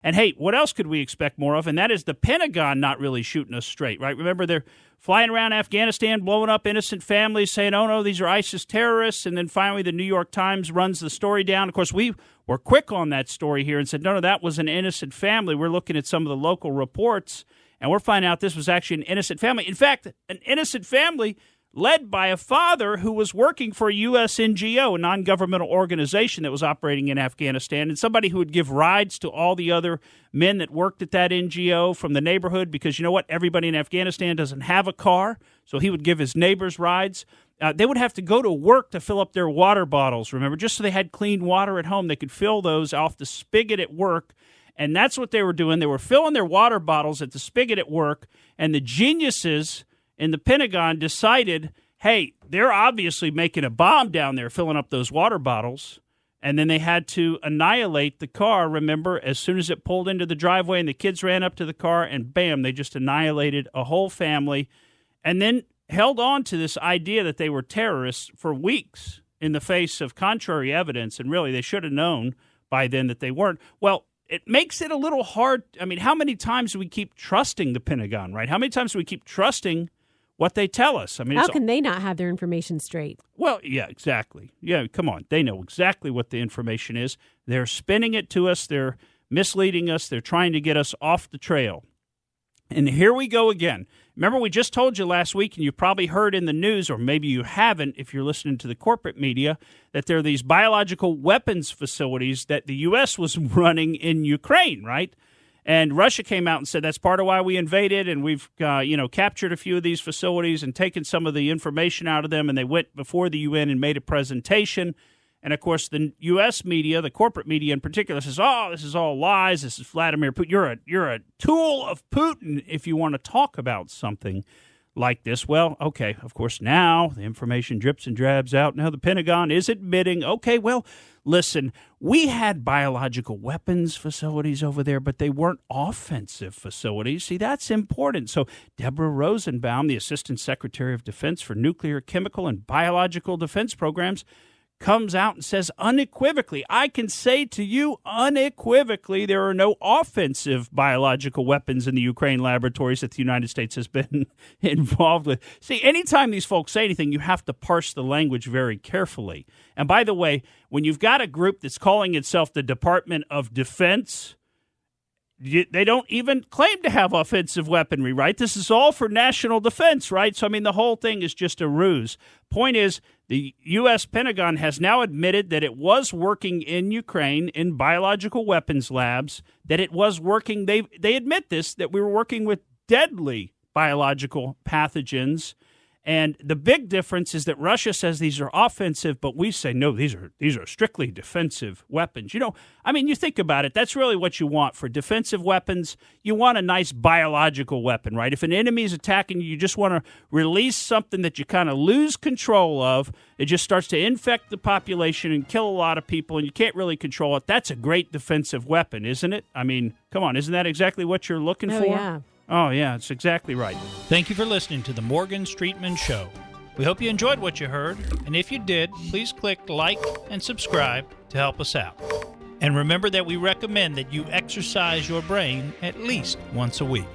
And, hey, what else could we expect more of? And that is the Pentagon not really shooting us straight, right? Remember, they're flying around Afghanistan, blowing up innocent families, saying, oh, no, these are ISIS terrorists. And then finally the New York Times runs the story down. Of course, we were quick on that story here and said, no, that was an innocent family. We're looking at some of the local reports, and we're finding out this was actually an innocent family. In fact, an innocent family led by a father who was working for a U.S. NGO, a non-governmental organization that was operating in Afghanistan, and somebody who would give rides to all the other men that worked at that NGO from the neighborhood, because you know what? Everybody in Afghanistan doesn't have a car, so he would give his neighbors rides. They would have to go to work to fill up their water bottles, remember, just so they had clean water at home. They could fill those off the spigot at work, and that's what they were doing. They were filling their water bottles at the spigot at work, and the geniuses in the Pentagon decided, hey, they're obviously making a bomb down there filling up those water bottles. And then they had to annihilate the car, remember, as soon as it pulled into the driveway and the kids ran up to the car and bam, they just annihilated a whole family and then held on to this idea that they were terrorists for weeks in the face of contrary evidence. And really, they should have known by then that they weren't. Well, it makes it a little hard. I mean, how many times do we keep trusting the Pentagon, right? How many times do we keep trusting what they tell us? I mean, how can they not have their information straight? Well, yeah, exactly. Yeah, come on. They know exactly what the information is. They're spinning it to us. They're misleading us. They're trying to get us off the trail. And here we go again. Remember, we just told you last week, and you probably heard in the news, or maybe you haven't if you're listening to the corporate media, that there are these biological weapons facilities that the U.S. was running in Ukraine, right? And Russia came out and said that's part of why we invaded, and we've captured a few of these facilities and taken some of the information out of them, and they went before the UN and made a presentation. And, of course, the U.S. media, the corporate media in particular, says, oh, this is all lies. This is Vladimir Putin. You're a tool of Putin if you want to talk about something like this. Well, okay, of course, now the information drips and drabs out. Now the Pentagon is admitting, okay, well, listen, we had biological weapons facilities over there, but they weren't offensive facilities. See, that's important. So Deborah Rosenbaum, the Assistant Secretary of Defense for Nuclear, Chemical, and Biological Defense Programs, comes out and says unequivocally, I can say to you unequivocally, there are no offensive biological weapons in the Ukraine laboratories that the United States has been involved with. See, anytime these folks say anything, you have to parse the language very carefully. And by the way, when you've got a group that's calling itself the Department of Defense, they don't even claim to have offensive weaponry, right? This is all for national defense, right? So, I mean, the whole thing is just a ruse. Point is, the U.S. Pentagon has now admitted that it was working in Ukraine in biological weapons labs, that it was working, they admit this, that we were working with deadly biological pathogens. And the big difference is that Russia says these are offensive, but we say, no, these are strictly defensive weapons. You know, I mean, you think about it. That's really what you want for defensive weapons. You want a nice biological weapon, right? If an enemy is attacking you, you just want to release something that you kind of lose control of. It just starts to infect the population and kill a lot of people, and you can't really control it. That's a great defensive weapon, isn't it? I mean, come on, isn't that exactly what you're looking for? Yeah. Oh, yeah, it's exactly right. Thank you for listening to the Morgan Streetman Show. We hope you enjoyed what you heard, and if you did, please click like and subscribe to help us out. And remember that we recommend that you exercise your brain at least once a week.